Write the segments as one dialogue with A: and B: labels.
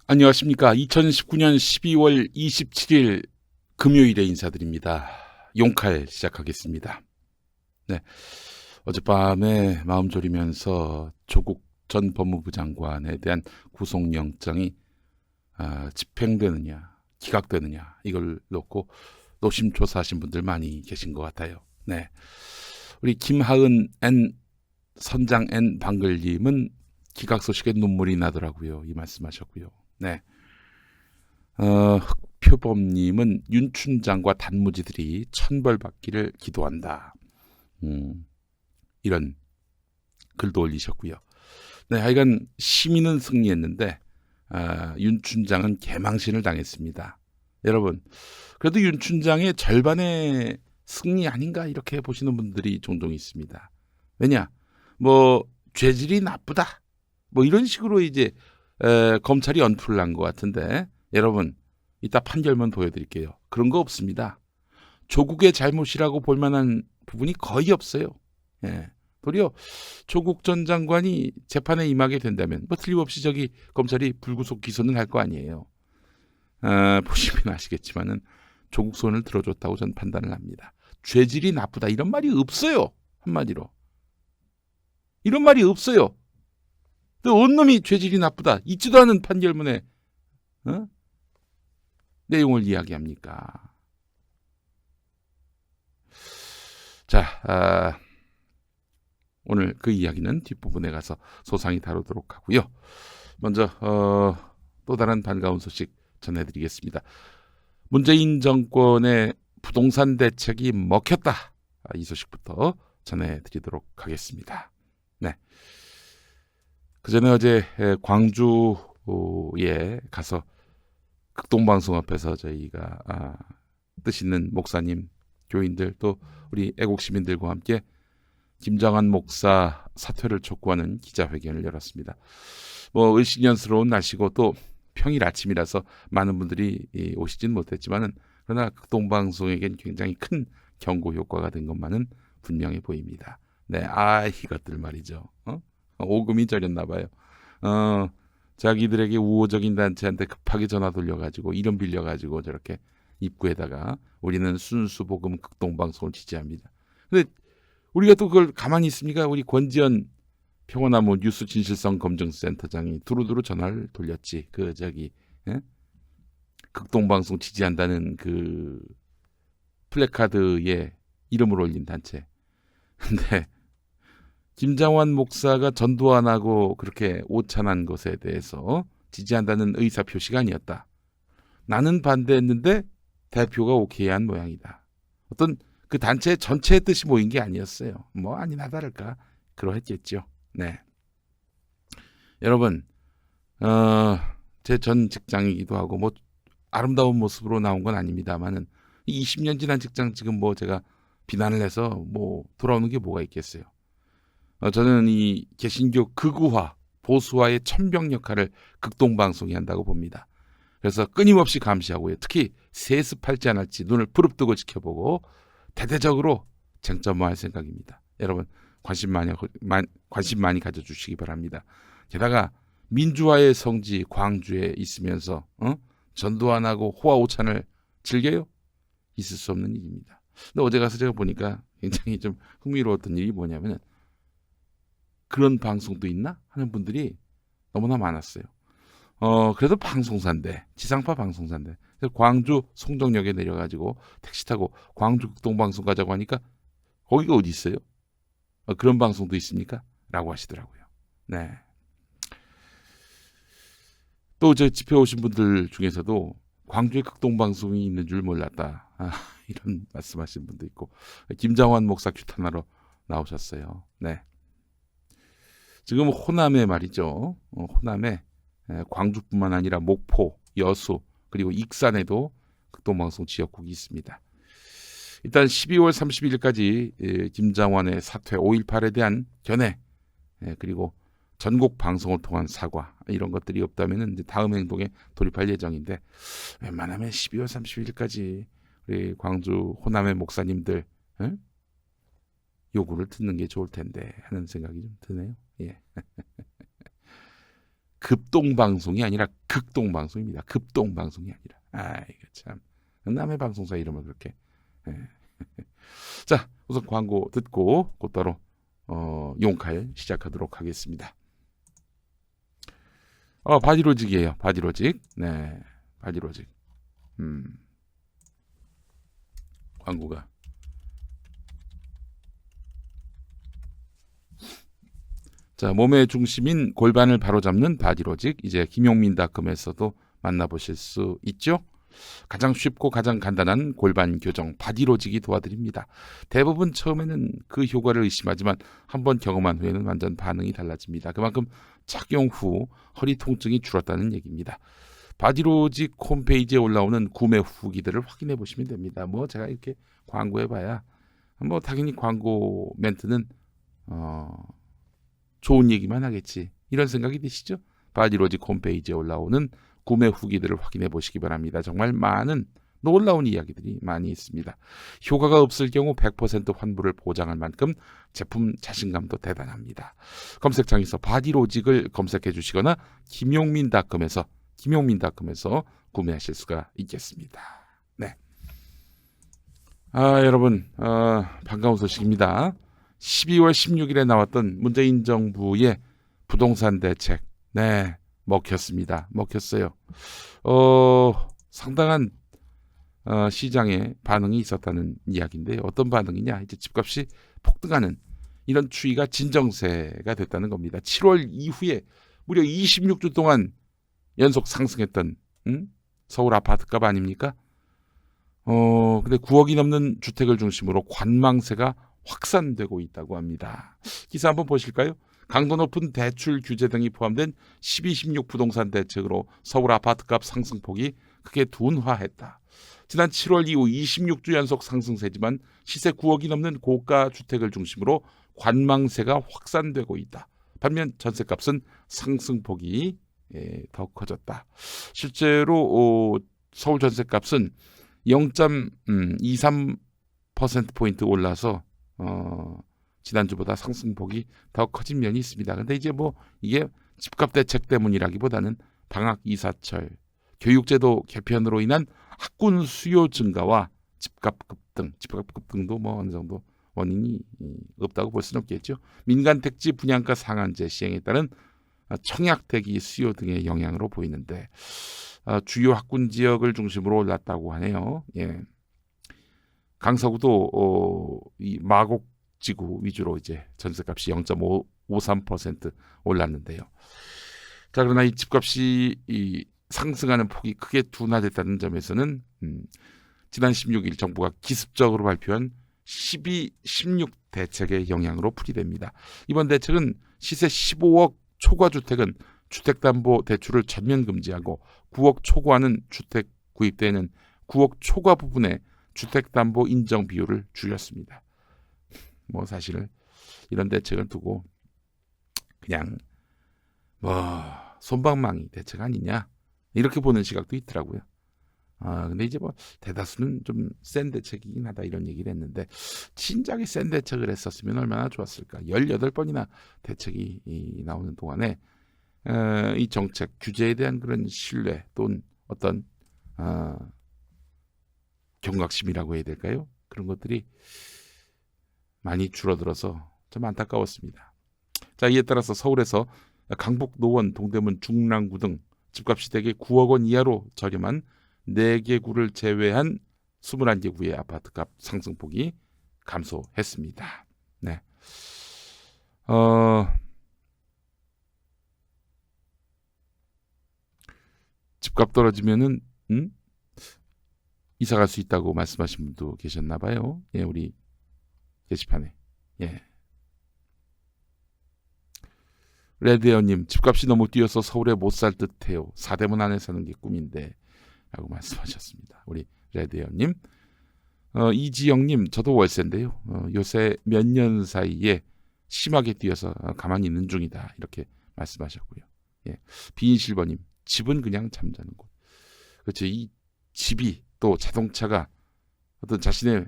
A: 안녕하십니까. 2019년 12월 27일 금요일에 인사드립니다. 용칼 시작하겠습니다. 네, 어젯밤에 마음 졸이면서 조국 전 법무부 장관에 대한 구속영장이 집행되느냐 기각되느냐 이걸 놓고 노심초사하신 분들 많이 계신 것 같아요. 네, 우리 김하은 N 선장 N 방글님은 기각 소식에 눈물이 나더라고요. 이 말씀하셨고요. 네. 흑표범님은 윤춘장과 단무지들이 천벌받기를 기도한다. 이런 글도 올리셨고요. 네, 하여간 시민은 승리했는데 윤춘장은 개망신을 당했습니다. 여러분, 그래도 윤춘장의 절반의 승리 아닌가 이렇게 보시는 분들이 종종 있습니다. 왜냐, 뭐 죄질이 나쁘다, 뭐 이런 식으로 이제 검찰이 언풀을 한 것 같은데 여러분 이따 판결문 보여드릴게요. 그런 거 없습니다. 조국의 잘못이라고 볼 만한 부분이 거의 없어요. 예. 도리어 조국 전 장관이 재판에 임하게 된다면 뭐 틀림없이 저기 검찰이 불구속 기소는 할 거 아니에요. 보시면 아시겠지만은 조국 손을 들어줬다고 저는 판단을 합니다. 죄질이 나쁘다 이런 말이 없어요. 한마디로 이런 말이 없어요. 어느 놈이 죄질이 나쁘다 있지도 않은 판결문에 내용을 이야기합니까? 자, 오늘 그 이야기는 뒷부분에 가서 소상히 다루도록 하고요. 먼저 또 다른 반가운 소식 전해드리겠습니다. 문재인 정권의 부동산 대책이 먹혔다. 이 소식부터 전해드리도록 하겠습니다. 네. 그전에 어제 광주에 가서 극동방송 앞에서 저희가 뜻 있는 목사님, 교인들 또 우리 애국시민들과 함께 김정한 목사 사퇴를 촉구하는 기자회견을 열었습니다. 뭐 을씨년스러운 날씨고 또 평일 아침이라서 많은 분들이 오시진 못했지만은 그러나 극동방송에겐 굉장히 큰 경고 효과가 된 것만은 분명해 보입니다. 네, 이것들 말이죠. 오금이 저렸나 봐요. 자기들에게 우호적인 단체한테 급하게 전화 돌려가지고 이름 빌려가지고 저렇게 입구에다가 우리는 순수 복음 극동방송을 지지합니다. 근데 우리가 또 그걸 가만히 있습니까? 우리 권지현 평화나무 뉴스 진실성 검증센터장이 두루두루 전화를 돌렸지. 극동방송 지지한다는 그 플래카드에 이름을 올린 단체. 근데 김장환 목사가 전도 안 하고 그렇게 오찬한 것에 대해서 지지한다는 의사표시가 아니었다. 나는 반대했는데 대표가 오케이한 모양이다. 어떤 그 단체 전체의 뜻이 모인 게 아니었어요. 뭐 아니나 다를까 그러했겠죠. 네, 여러분, 제 전 직장이기도 하고 뭐 아름다운 모습으로 나온 건 아닙니다만은 20년 지난 직장 지금 뭐 제가 비난을 해서 뭐 돌아오는 게 뭐가 있겠어요. 저는 이 개신교 극우화, 보수화의 천병 역할을 극동방송이 한다고 봅니다. 그래서 끊임없이 감시하고요. 특히 세습할지 안 할지 눈을 부릅뜨고 지켜보고 대대적으로 쟁점화할 생각입니다. 여러분 관심 많이 가져주시기 바랍니다. 게다가 민주화의 성지 광주에 있으면서 전도 안 하고 호화오찬을 즐겨요? 있을 수 없는 일입니다. 근데 어제 가서 제가 보니까 굉장히 좀 흥미로웠던 일이 뭐냐면 그런 방송도 있나 하는 분들이 너무나 많았어요. 그래도 방송사인데 지상파 방송사인데 그래서 광주 송정역에 내려가지고 택시 타고 광주 극동방송 가자고 하니까 거기가 어디 있어요? 그런 방송도 있습니까? 라고 하시더라고요. 네. 또 저 집회 오신 분들 중에서도 광주에 극동방송이 있는 줄 몰랐다. 이런 말씀하신 분도 있고 김장환 목사 규탄하러 나오셨어요. 네. 지금 호남에 말이죠. 호남에 광주뿐만 아니라 목포, 여수 그리고 익산에도 극동방송 지역국이 있습니다. 일단 12월 31일까지 김장환의 사퇴 5.18에 대한 견해 그리고 전국 방송을 통한 사과 이런 것들이 없다면 이제 다음 행동에 돌입할 예정인데 웬만하면 12월 31일까지 우리 광주 호남의 목사님들 요구를 듣는 게 좋을 텐데 하는 생각이 좀 드네요. 예. 급동방송이 아니라 극동방송입니다. 급동방송이 아니라. 이거 참. 남의 방송사 이름을 그렇게. 자, 우선 광고 듣고 곧바로 용칼 시작하도록 하겠습니다. 바디로직이에요. 바디로직. 네, 바디로직. 광고가. 자, 몸의 중심인 골반을 바로잡는 바디로직. 이제 김용민닷컴에서도 만나보실 수 있죠. 가장 쉽고 가장 간단한 골반 교정 바디로직이 도와드립니다. 대부분 처음에는 그 효과를 의심하지만 한번 경험한 후에는 완전 반응이 달라집니다. 그만큼 착용 후 허리 통증이 줄었다는 얘기입니다. 바디로직 홈페이지에 올라오는 구매 후기들을 확인해 보시면 됩니다. 뭐 제가 이렇게 광고해봐야 뭐 당연히 광고 멘트는 좋은 얘기만 하겠지, 이런 생각이 드시죠? 바디로직 홈페이지에 올라오는 구매 후기들을 확인해 보시기 바랍니다. 정말 많은 놀라운 이야기들이 많이 있습니다. 효과가 없을 경우 100% 환불을 보장할 만큼 제품 자신감도 대단합니다. 검색창에서 바디로직을 검색해 주시거나 김용민닷컴에서 구매하실 수가 있겠습니다. 네. 여러분, 반가운 소식입니다. 12월 16일에 나왔던 문재인 정부의 부동산 대책, 네, 먹혔습니다. 먹혔어요. 상당한 시장에 반응이 있었다는 이야기인데, 어떤 반응이냐? 이제 집값이 폭등하는 이런 추이가 진정세가 됐다는 겁니다. 7월 이후에 무려 26주 동안 연속 상승했던 서울 아파트값 아닙니까? 근데 9억이 넘는 주택을 중심으로 관망세가 확산되고 있다고 합니다. 기사 한번 보실까요? 강도 높은 대출 규제 등이 포함된 12.16 부동산 대책으로 서울 아파트값 상승폭이 크게 둔화했다. 지난 7월 이후 26주 연속 상승세지만 시세 9억이 넘는 고가 주택을 중심으로 관망세가 확산되고 있다. 반면 전세값은 상승폭이 더 커졌다. 실제로 서울 전세값은 0.23%포인트 올라서 지난주보다 상승폭이 더 커진 면이 있습니다. 근데 이제 뭐 이게 집값 대책 때문이라기보다는 방학 이사철, 교육제도 개편으로 인한 학군 수요 증가와 집값 급등도 뭐 어느 정도 원인이 없다고 볼 수는 없겠죠. 민간 택지 분양가 상한제 시행에 따른 청약 대기 수요 등의 영향으로 보이는데, 주요 학군 지역을 중심으로 올랐다고 하네요. 예. 강서구도 이 마곡지구 위주로 이제 전세값이 0.53% 올랐는데요. 자, 그러나 이 집값이 상승하는 폭이 크게 둔화됐다는 점에서는 지난 16일 정부가 기습적으로 발표한 12.16 대책의 영향으로 풀이됩니다. 이번 대책은 시세 15억 초과 주택은 주택담보대출을 전면 금지하고 9억 초과는 주택 구입되는 9억 초과 부분에 주택담보 인정 비율을 줄였습니다. 뭐 사실 이런 대책을 두고 그냥 뭐 솜방망이 대책 아니냐, 이렇게 보는 시각도 있더라고요. 근데 이제 뭐 대다수는 좀 센 대책이긴 하다, 이런 얘기를 했는데, 진작에 센 대책을 했었으면 얼마나 좋았을까. 18번이나 대책이 나오는 동안에 이 정책 규제에 대한 그런 신뢰 또는 어떤 경각심이라고 해야 될까요? 그런 것들이 많이 줄어들어서 좀 안타까웠습니다. 자, 이에 따라서 서울에서 강북, 노원, 동대문, 중랑구 등 집값이 대개 9억 원 이하로 저렴한 4개 구를 제외한 21개 구의 아파트값 상승폭이 감소했습니다. 네. 집값 떨어지면은 이사 갈 수 있다고 말씀하신 분도 계셨나 봐요. 예, 우리 게시판에. 예. 레드에어님, 집값이 너무 뛰어서 서울에 못 살 듯해요. 사대문 안에 사는 게 꿈인데, 라고 말씀하셨습니다. 우리 레드에어님. 이지영님, 저도 월세인데요. 요새 몇 년 사이에 심하게 뛰어서 가만히 있는 중이다, 이렇게 말씀하셨고요. 예. 비인실버님, 집은 그냥 잠자는 곳. 그렇죠. 이 집이 또 자동차가 어떤 자신의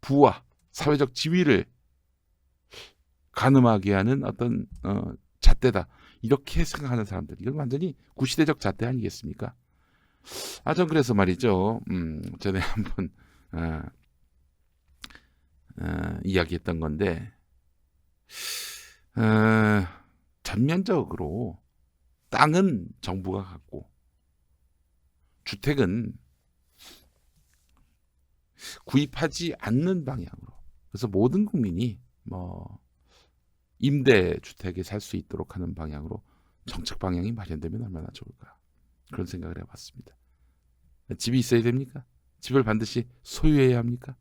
A: 부와 사회적 지위를 가늠하게 하는 어떤 잣대다, 이렇게 생각하는 사람들, 이건 완전히 구시대적 잣대 아니겠습니까? 전 그래서 말이죠. 전에 한번 이야기했던 건데, 전면적으로 땅은 정부가 갖고 주택은 구입하지 않는 방향으로, 그래서 모든 국민이 임대 주택에 살 수 있도록 하는 방향으로 정책 방향이 마련되면 얼마나 좋을까, 그런 생각을 해봤습니다. 집이 있어야 됩니까? 집을 반드시 소유해야 합니까?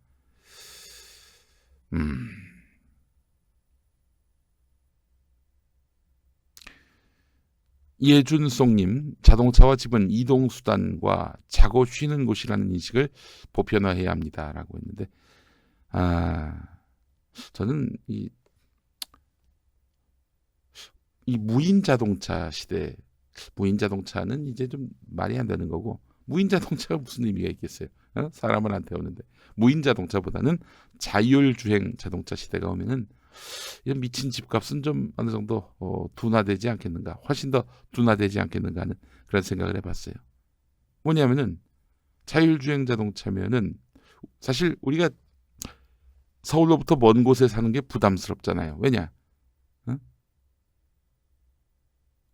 A: 예준송님, 자동차와 집은 이동수단과 자고 쉬는 곳이라는 인식을 보편화해야 합니다라고 했는데, 저는 이 무인 자동차 시대, 무인 자동차는 이제 좀 말이 안 되는 거고, 무인 자동차가 무슨 의미가 있겠어요? 사람을 안 태우는데. 무인 자동차보다는 자율주행 자동차 시대가 오면은 이런 미친 집값은 좀 어느 정도 둔화되지 않겠는가, 훨씬 더 둔화되지 않겠는가 하는 그런 생각을 해봤어요. 뭐냐면은 자율주행 자동차면은 사실 우리가 서울로부터 먼 곳에 사는 게 부담스럽잖아요. 왜냐?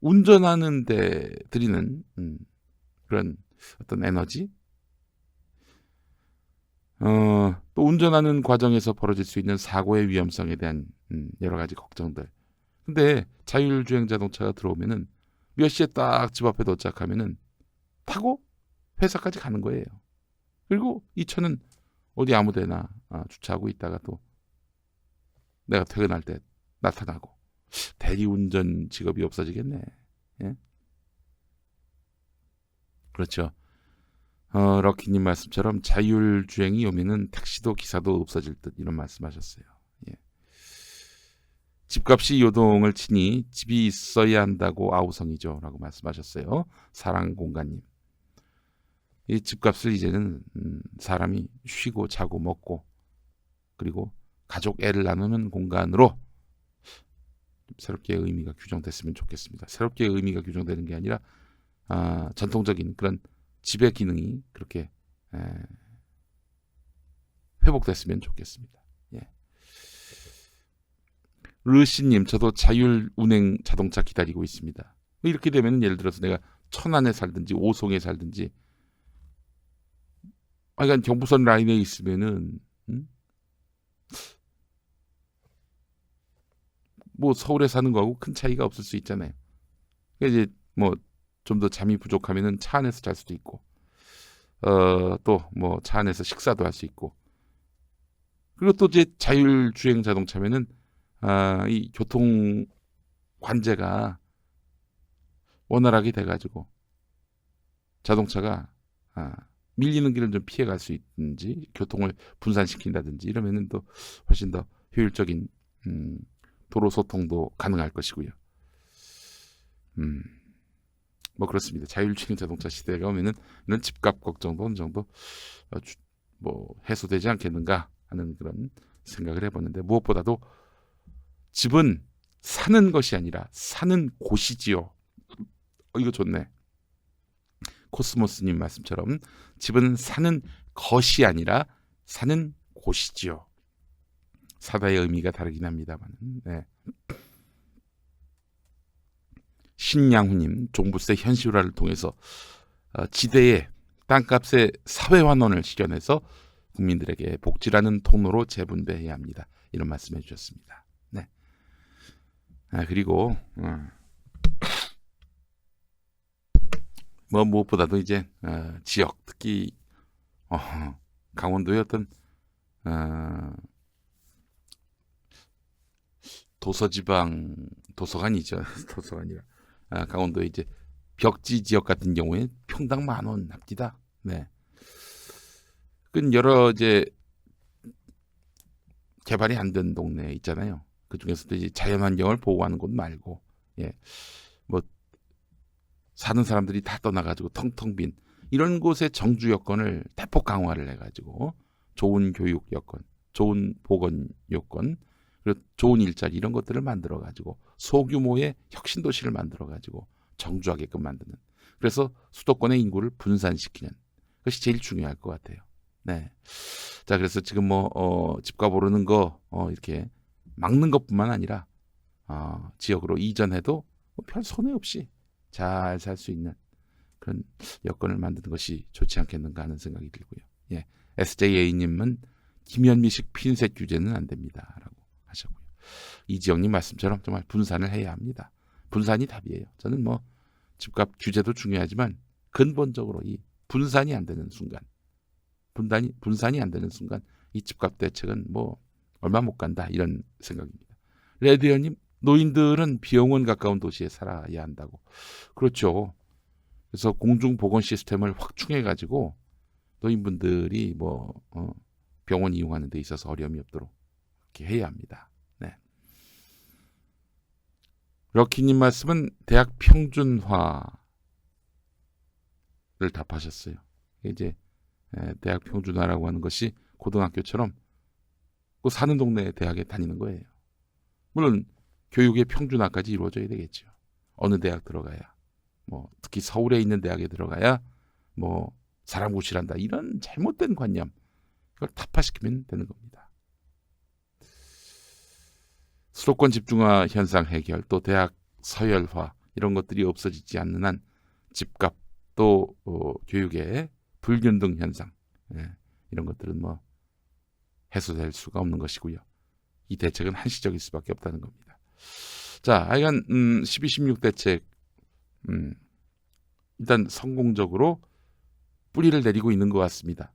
A: 운전하는 데 들이는 그런 어떤 에너지, 또 운전하는 과정에서 벌어질 수 있는 사고의 위험성에 대한 여러 가지 걱정들. 근데 자율주행 자동차가 들어오면은 몇 시에 딱 집 앞에 도착하면은 타고 회사까지 가는 거예요. 그리고 이 차는 어디 아무데나 주차하고 있다가 또 내가 퇴근할 때 나타나고, 대리운전 직업이 없어지겠네. 예? 그렇죠. 럭키님 말씀처럼 자율주행이 오면은 택시도 기사도 없어질 듯, 이런 말씀하셨어요. 예. 집값이 요동을 치니 집이 있어야 한다고 아우성이죠, 라고 말씀하셨어요. 사랑공간님. 이 집값을 이제는 사람이 쉬고 자고 먹고 그리고 가족 애를 나누는 공간으로 새롭게 의미가 규정됐으면 좋겠습니다. 새롭게 의미가 규정되는 게 아니라 전통적인 그런 집의 기능이 그렇게 회복됐으면 좋겠습니다. 예. 르시님, 저도 자율운행 자동차 기다리고 있습니다. 이렇게 되면 예를 들어서 내가 천안에 살든지 오송에 살든지, 그러니까 경부선 라인에 있으면은 뭐 서울에 사는 거하고 큰 차이가 없을 수 있잖아요. 그러니까 이제 뭐 좀 더 잠이 부족하면은 차 안에서 잘 수도 있고, 또 뭐 차 안에서 식사도 할 수 있고, 그리고 또 이제 자율주행 자동차면은 이 교통 관제가 원활하게 돼가지고 자동차가 밀리는 길을 좀 피해갈 수 있든지 교통을 분산시킨다든지 이러면은 또 훨씬 더 효율적인 도로 소통도 가능할 것이고요. 뭐 그렇습니다. 자율주행 자동차 시대가 오면은 이런 집값 걱정도 어느 정도 뭐 해소되지 않겠는가 하는 그런 생각을 해보는데, 무엇보다도 집은 사는 것이 아니라 사는 곳이지요. 이거 좋네. 코스모스님 말씀처럼 집은 사는 것이 아니라 사는 곳이지요. 사다의 의미가 다르긴 합니다만. 네. 신양후님, 종부세 현실화를 통해서 지대의 땅값의 사회환원을 실현해서 국민들에게 복지라는 통로로 재분배해야 합니다. 이런 말씀해 주셨습니다. 네. 그리고 뭐 무엇보다도 이제 지역, 특히 강원도의 어떤 도서지방, 도서관이죠. 도서관이라. 강원도의 이제 벽지 지역 같은 경우에 평당 10,000원 합니다. 네. 그 여러 이제 개발이 안 된 동네 있잖아요. 그 중에서도 이제 자연환경을 보호하는 곳 말고, 예, 뭐 사는 사람들이 다 떠나가지고 텅텅 빈 이런 곳의 정주 여건을 대폭 강화를 해가지고 좋은 교육 여건, 좋은 보건 여건, 그리고 좋은 일자리 이런 것들을 만들어가지고 소규모의 혁신 도시를 만들어 가지고 정주하게끔 만드는. 그래서 수도권의 인구를 분산시키는 것이 제일 중요할 것 같아요. 네. 자, 그래서 지금 집값 오르는 거 이렇게 막는 것뿐만 아니라 지역으로 이전해도 별 손해 없이 잘 살 수 있는 그런 여건을 만드는 것이 좋지 않겠는가 하는 생각이 들고요. 예. SJA님은 김현미식 핀셋 규제는 안 됩니다라고 하셨고요. 이지영님 말씀처럼 정말 분산을 해야 합니다. 분산이 답이에요. 저는 집값 규제도 중요하지만 근본적으로 이 분산이 안 되는 순간, 분산이 안 되는 순간 이 집값 대책은 얼마 못 간다 이런 생각입니다. 레드연님, 노인들은 비용원 가까운 도시에 살아야 한다고. 그렇죠. 그래서 공중보건 시스템을 확충해가지고 노인분들이 병원 이용하는 데 있어서 어려움이 없도록 이렇게 해야 합니다. 네. 럭키님 말씀은 대학 평준화를 답하셨어요. 이제 대학 평준화라고 하는 것이 고등학교처럼 그 사는 동네 대학에 다니는 거예요. 물론 교육의 평준화까지 이루어져야 되겠죠. 어느 대학 들어가야, 특히 서울에 있는 대학에 들어가야 사람 구실한다 이런 잘못된 관념, 이걸 타파시키면 되는 겁니다. 수도권 집중화 현상 해결, 또 대학 서열화 이런 것들이 없어지지 않는 한 집값 또 교육의 불균등 현상, 이런 것들은 해소될 수가 없는 것이고요. 이 대책은 한시적일 수밖에 없다는 겁니다. 자, 하여간 12, 16 대책 일단 성공적으로 뿌리를 내리고 있는 것 같습니다.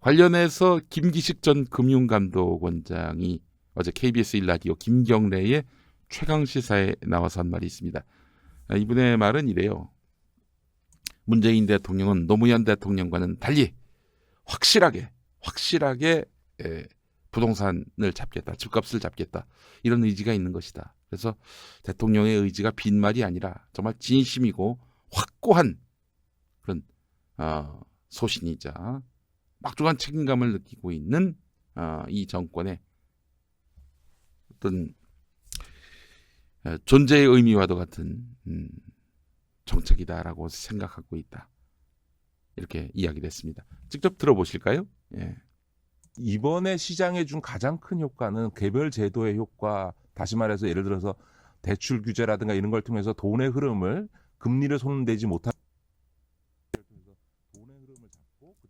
A: 관련해서 김기식 전 금융감독원장이 어제 KBS 1라디오 김경래의 최강시사에 나와서 한 말이 있습니다. 이분의 말은 이래요. 문재인 대통령은 노무현 대통령과는 달리 확실하게 부동산을 잡겠다, 집값을 잡겠다 이런 의지가 있는 것이다. 그래서 대통령의 의지가 빈말이 아니라 정말 진심이고 확고한 그런 소신이자 막중한 책임감을 느끼고 있는 이 정권의 어떤 존재의 의미와도 같은 정책이다라고 생각하고 있다. 이렇게 이야기를 했습니다. 직접 들어보실까요? 예.
B: 이번에 시장에 준 가장 큰 효과는 개별 제도의 효과, 다시 말해서 예를 들어서 대출 규제라든가 이런 걸 통해서 돈의 흐름을, 금리를 손대지 못한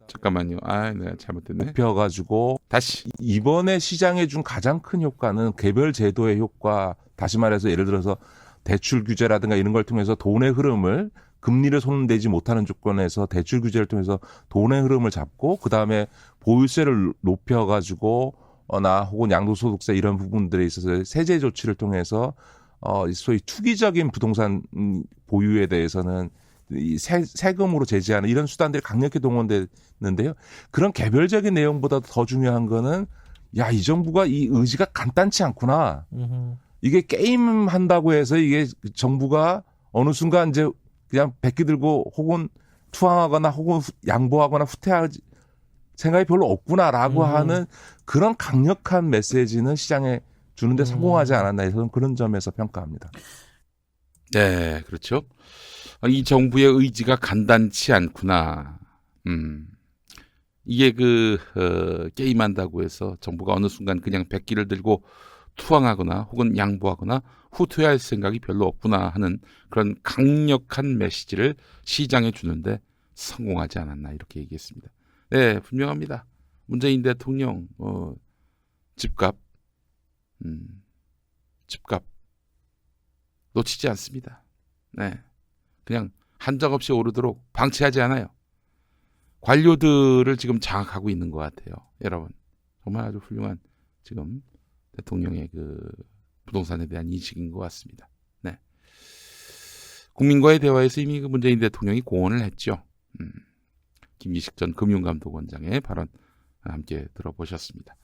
A: 잠깐만요. 내가 잘못됐네.
B: 높여가지고
A: 다시.
B: 이번에 시장에 준 가장 큰 효과는 개별 제도의 효과, 다시 말해서 예를 들어서 대출 규제라든가 이런 걸 통해서 돈의 흐름을, 금리를 손대지 못하는 조건에서 대출 규제를 통해서 돈의 흐름을 잡고 그 다음에 보유세를 높여가지고 혹은 양도소득세 이런 부분들에 있어서 세제 조치를 통해서 소위 투기적인 부동산 보유에 대해서는 이 세금으로 제재하는 이런 수단들이 강력히 동원되는데요. 그런 개별적인 내용보다 더 중요한 거는 이 정부가 이 의지가 간단치 않구나. 이게 게임 한다고 해서 이게 정부가 어느 순간 이제 그냥 백기 들고 혹은 투항하거나 혹은 양보하거나 후퇴할 생각이 별로 없구나라고 하는 그런 강력한 메시지는 시장에 주는데 성공하지 않았나 해서 그런 점에서 평가합니다.
A: 네, 그렇죠. 이 정부의 의지가 간단치 않구나. 이게 게임한다고 해서 정부가 어느 순간 그냥 백기를 들고 투항하거나 혹은 양보하거나 후퇴할 생각이 별로 없구나 하는 그런 강력한 메시지를 시장에 주는데 성공하지 않았나 이렇게 얘기했습니다. 네, 분명합니다. 문재인 대통령 집값 놓치지 않습니다. 네, 그냥 한적없이 오르도록 방치하지 않아요. 관료들을 지금 장악하고 있는 것 같아요. 여러분, 정말 아주 훌륭한 지금 대통령의 부동산에 대한 인식인 것 같습니다. 네. 국민과의 대화에서 이미 문재인 대통령이 공언을 했죠. 김기식 전 금융감독원장의 발언 함께 들어보셨습니다.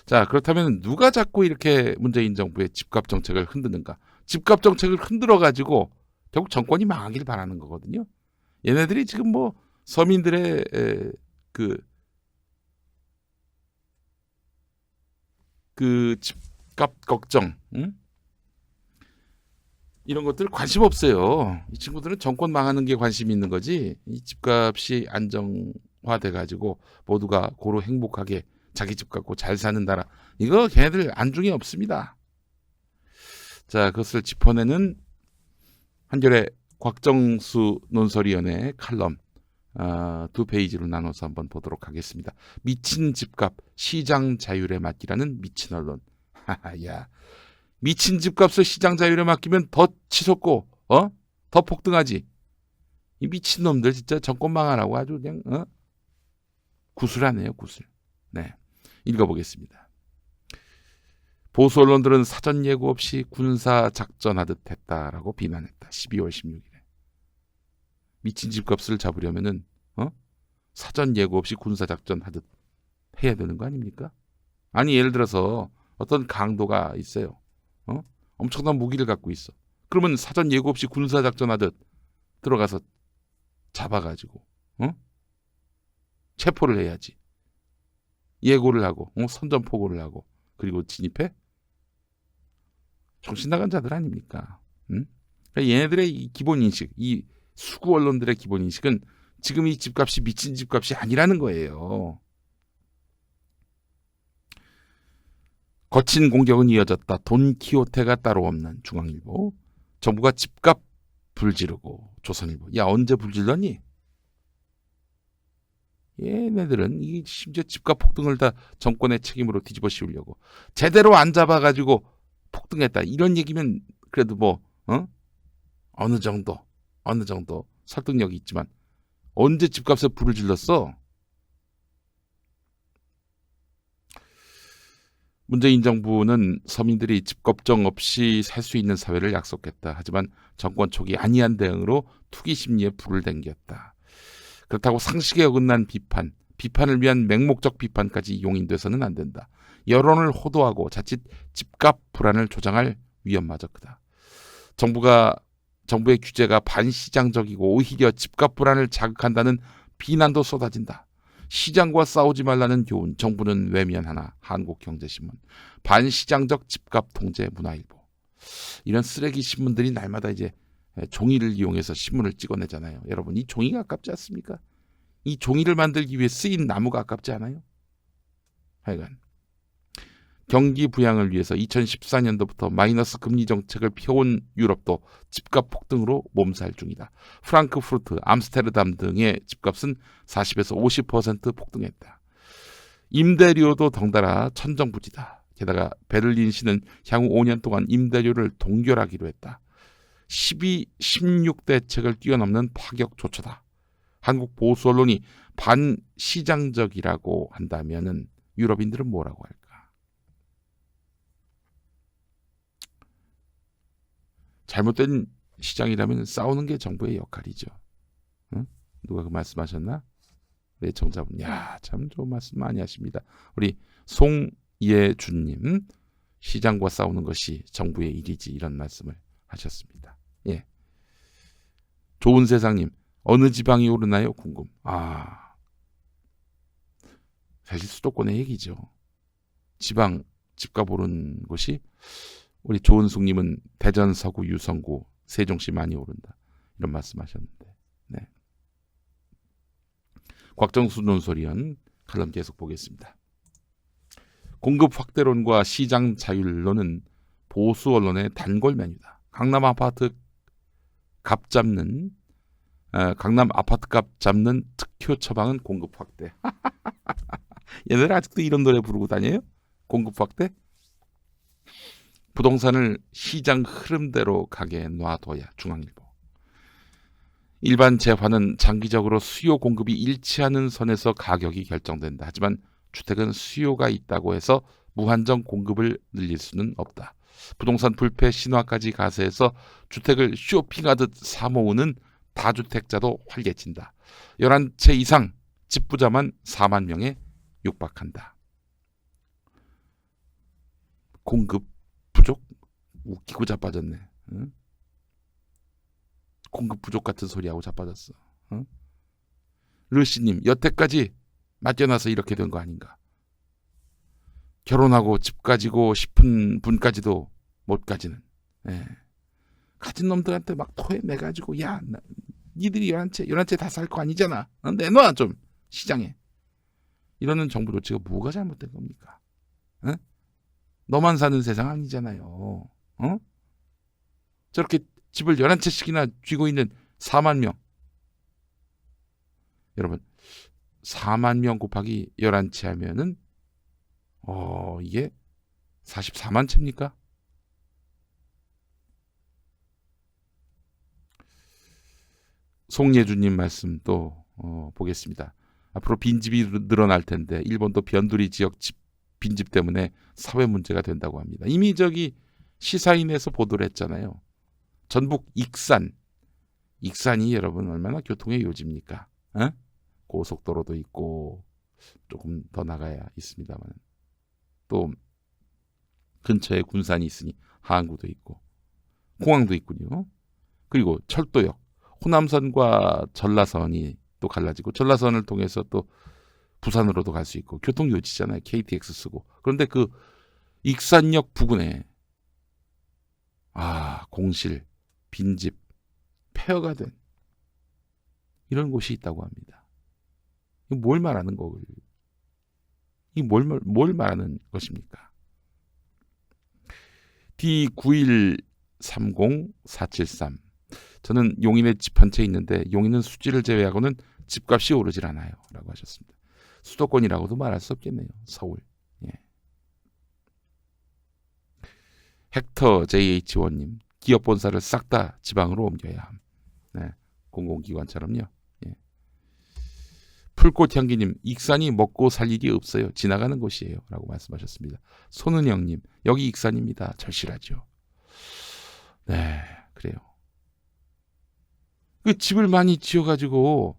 A: 자, 그렇다면 누가 자꾸 이렇게 문재인 정부의 집값 정책을 흔드는가? 집값 정책을 흔들어 가지고 결국 정권이 망하길 바라는 거거든요. 얘네들이 지금 서민들의 그 집값 걱정, 이런 것들 관심 없어요. 이 친구들은 정권 망하는 게 관심이 있는 거지. 이 집값이 안정화돼 가지고 모두가 고루 행복하게 자기 집 갖고 잘 사는 나라. 이거 걔네들 안중에 없습니다. 자, 그것을 짚어내는 한겨레 곽정수 논설위원회 칼럼 두 페이지로 나눠서 한번 보도록 하겠습니다. 미친 집값 시장 자율에 맡기라는 미친 언론. 야, 미친 집값을 시장 자율에 맡기면 더 치솟고 더 폭등하지. 이 미친 놈들 진짜 정권 망하라고 아주 그냥 구슬하네요, 구슬. 네, 읽어보겠습니다. 보수 언론들은 사전 예고 없이 군사 작전하듯 했다라고 비난했다. 12월 16일에. 미친 집값을 잡으려면은 사전 예고 없이 군사 작전하듯 해야 되는 거 아닙니까? 아니 예를 들어서 어떤 강도가 있어요. 엄청난 무기를 갖고 있어. 그러면 사전 예고 없이 군사 작전하듯 들어가서 잡아가지고 체포를 해야지. 예고를 하고 선전포고를 하고 그리고 진입해? 정신 나간 자들 아닙니까? 그러니까 얘네들의 이 기본 인식, 이 수구 언론들의 기본 인식은 지금 이 집값이 미친 집값이 아니라는 거예요. 거친 공격은 이어졌다. 돈키호테가 따로 없는 중앙일보. 정부가 집값 불지르고 조선일보. 야, 언제 불질렀니? 얘네들은 이 심지어 집값 폭등을 다 정권의 책임으로 뒤집어 씌우려고 제대로 안 잡아가지고 폭등했다. 이런 얘기면 그래도 뭐 어느 정도 설득력이 있지만 언제 집값에 불을 질렀어? 문재인 정부는 서민들이 집 걱정 없이 살 수 있는 사회를 약속했다. 하지만 정권 초기 안이한 대응으로 투기 심리에 불을 댕겼다. 그렇다고 상식에 어긋난 비판을 위한 맹목적 비판까지 용인돼서는 안 된다. 여론을 호도하고 자칫 집값 불안을 조장할 위험마저 크다. 정부의 규제가 반시장적이고 오히려 집값 불안을 자극한다는 비난도 쏟아진다. 시장과 싸우지 말라는 교훈, 정부는 외면하나. 한국경제신문. 반시장적 집값 통제 문화일보. 이런 쓰레기 신문들이 날마다 이제 종이를 이용해서 신문을 찍어내잖아요. 여러분, 이 종이가 아깝지 않습니까? 이 종이를 만들기 위해 쓰인 나무가 아깝지 않아요? 하여간 경기 부양을 위해서 2014년도부터 마이너스 금리 정책을 펴온 유럽도 집값 폭등으로 몸살 중이다. 프랑크푸르트, 암스테르담 등의 집값은 40에서 50% 폭등했다. 임대료도 덩달아 천정부지다. 게다가 베를린시는 향후 5년 동안 임대료를 동결하기로 했다. 16대책을 뛰어넘는 파격 조처다. 한국 보수 언론이 반시장적이라고 한다면은 유럽인들은 뭐라고 할까? 잘못된 시장이라면 싸우는 게 정부의 역할이죠. 누가 그 말씀하셨나? 우리 청자분, 야, 참 좋은 말씀 많이 하십니다. 우리 송예준님, 시장과 싸우는 것이 정부의 일이지, 이런 말씀을 하셨습니다. 예. 좋은 세상님, 어느 지방이 오르나요? 궁금. 사실 수도권의 얘기죠. 지방 집값 오른 곳이 우리 조은숙님은 대전, 서구, 유성구, 세종시 많이 오른다. 이런 말씀하셨는데. 네. 곽정수 논설위원 칼럼 계속 보겠습니다. 공급 확대론과 시장 자율론은 보수 언론의 단골 메뉴다. 강남 아파트 값 잡는 특효 처방은 공급 확대. 얘들 아직도 이런 노래 부르고 다녀요? 공급 확대? 부동산을 시장 흐름대로 가게 놔둬야. 중앙일보. 일반 재화는 장기적으로 수요 공급이 일치하는 선에서 가격이 결정된다. 하지만 주택은 수요가 있다고 해서 무한정 공급을 늘릴 수는 없다. 부동산 불패 신화까지 가세해서 주택을 쇼핑하듯 사모으는 다주택자도 활개친다. 11채 이상 집부자만 4만 명에 육박한다. 공급 부족? 웃기고 자빠졌네. 응? 공급 부족 같은 소리하고 자빠졌어. 응? 르시님, 여태까지 맡겨놔서 이렇게 된 거 아닌가? 결혼하고 집 가지고 싶은 분까지도 못 가지는. 예. 가진 놈들한테 막 토해내가지고 야 니들이 11채 다 살 거 아니잖아. 내놔 좀 시장에. 이러는 정부 조치가 뭐가 잘못된 겁니까? 어? 너만 사는 세상 아니잖아요. 어? 저렇게 집을 11채씩이나 쥐고 있는 4만 명. 여러분 4만 명 곱하기 11채 하면은 이게 44만 채입니까? 송예주님 말씀 또 보겠습니다. 앞으로 빈집이 늘어날 텐데 일본도 변두리 지역 빈집 때문에 사회 문제가 된다고 합니다. 이미 저기 시사인에서 보도를 했잖아요. 전북 익산이 여러분 얼마나 교통의 요지입니까? 어? 고속도로도 있고 조금 더 나가야 있습니다만 또 근처에 군산이 있으니 항구도 있고 공항도 있군요. 그리고 철도역 호남선과 전라선이 또 갈라지고 전라선을 통해서 또 부산으로도 갈 수 있고 교통 요지잖아요. KTX 쓰고. 그런데 그 익산역 부근에 공실, 빈집, 폐허가 된 이런 곳이 있다고 합니다. 이거 뭘 말하는 거고? 이 뭘 말하는 것입니까? D9130473 저는 용인에 집 한 채 있는데 용인은 수지를 제외하고는 집값이 오르질 않아요. 라고 하셨습니다. 수도권이라고도 말할 수 없겠네요. 서울. 예. 헥터 JH1님 기업 본사를 싹 다 지방으로 옮겨야 함. 네. 공공기관처럼요. 예. 풀꽃향기님 익산이 먹고 살 일이 없어요. 지나가는 곳이에요. 라고 말씀하셨습니다. 손은영님 여기 익산입니다. 절실하죠. 네, 그래요. 그 집을 많이 지어가지고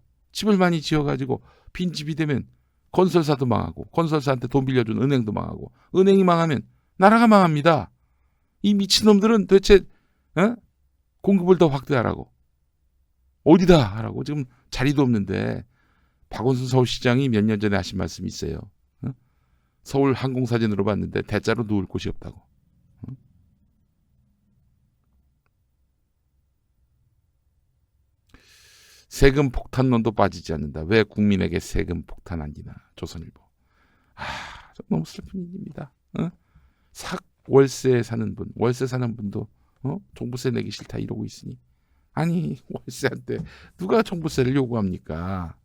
A: 빈집이 되면 건설사도 망하고 건설사한테 돈 빌려준 은행도 망하고 은행이 망하면 나라가 망합니다. 이 미친놈들은 도대체 공급을 더 확대하라고 어디다 하라고 지금 자리도 없는데 박원순 서울시장이 몇 년 전에 하신 말씀이 있어요. 서울 항공사진으로 봤는데 대자로 누울 곳이 없다고. 세금 폭탄론도 빠지지 않는다. 왜 국민에게 세금 폭탄 안기나. 조선일보. 너무 슬픈 일입니다. 월세 사는 분도 종부세 내기 싫다 이러고 있으니 아니 월세한테 누가 종부세를 요구합니까?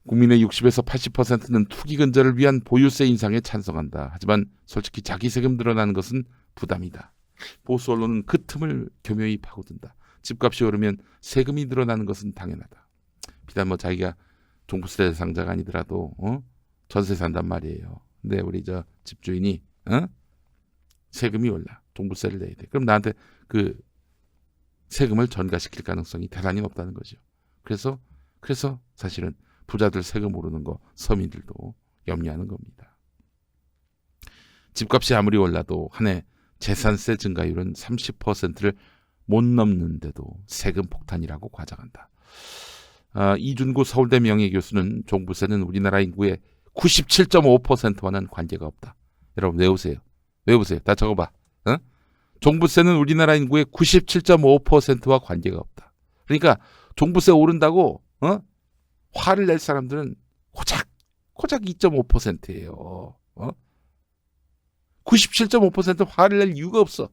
A: 국민의 60에서 80%는 투기 근절을 위한 보유세 인상에 찬성한다. 하지만 솔직히 자기 세금 늘어나는 것은 부담이다. 보수 언론은 그 틈을 교묘히 파고든다. 집값이 오르면 세금이 늘어나는 것은 당연하다. 비단 자기가 종부세 대상자가 아니더라도 전세 산단 말이에요. 근데 우리 저 집주인이 세금이 올라 종부세를 내야 돼. 그럼 나한테 그 세금을 전가시킬 가능성이 대단히 높다는 거죠. 그래서 사실은 부자들 세금 오르는 거 서민들도 염려하는 겁니다. 집값이 아무리 올라도 한 해 재산세 증가율은 30%를 못 넘는데도 세금 폭탄이라고 과장한다. 이준구 서울대 명예교수는 종부세는 우리나라 인구의 97.5%와는 관계가 없다. 여러분 외우세요. 다 적어봐. 종부세는 우리나라 인구의 97.5%와 관계가 없다. 그러니까 종부세 오른다고 화를 낼 사람들은 고작 2.5%예요. 97.5% 화를 낼 이유가 없어.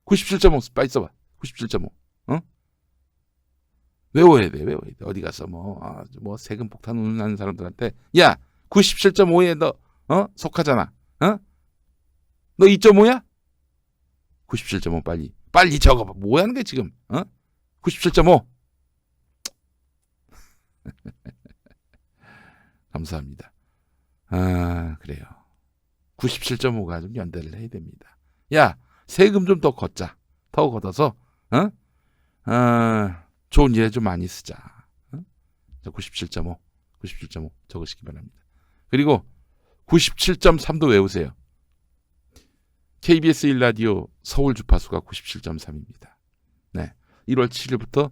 A: 97.5 빨리 써봐. 97.5. 외워야 돼. 어디 가서 세금 폭탄 운운하는 사람들한테 야 97.5에 너 속하잖아. 너 2.5야? 97.5 빨리 적어봐. 뭐 하는 거야 지금? 97.5. 감사합니다. 그래요. 97.5가 좀 연대를 해야 됩니다. 야 세금 좀 더 걷자. 더 걷어서 좋은 일에 좀 많이 쓰자. 97.5 적으시기 바랍니다. 그리고 97.3도 외우세요. KBS 1라디오 서울 주파수가 97.3입니다. 네, 1월 7일부터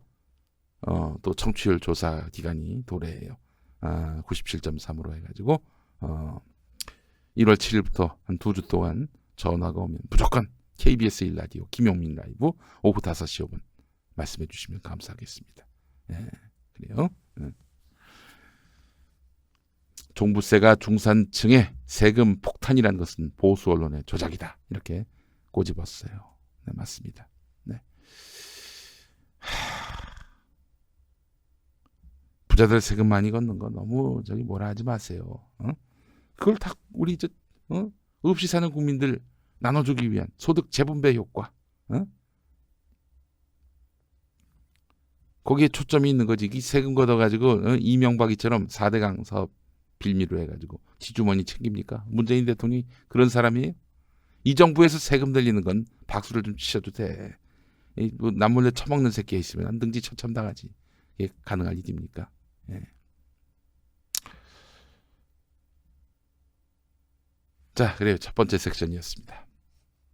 A: 또 청취율 조사 기간이 도래해요. 97.3으로 해가지고 1월 7일부터 한 2주 동안 전화가 오면 무조건 KBS 1라디오 김용민 라이브 오후 5시 5분 말씀해 주시면 감사하겠습니다. 예, 그래요. 종부세가 중산층의 세금 폭탄이라는 것은 보수 언론의 조작이다. 이렇게 꼬집었어요. 네, 맞습니다. 네. 부자들 세금 많이 걷는 거 너무 저기 뭐라 하지 마세요. 그걸 다 우리 없이 사는 국민들 나눠주기 위한 소득 재분배 효과. 거기에 초점이 있는 거지. 이 세금 걷어가지고 이명박이처럼 4대강 사업 빌미로 해가지고 지주머니 챙깁니까? 문재인 대통령이 그런 사람이에요? 이 정부에서 세금 들리는 건 박수를 좀 치셔도 돼. 뭐 남몰래 처먹는 새끼가 있으면 안 등지 처참당하지. 이게 가능할 일입니까? 예. 자, 그래요. 첫 번째 섹션이었습니다.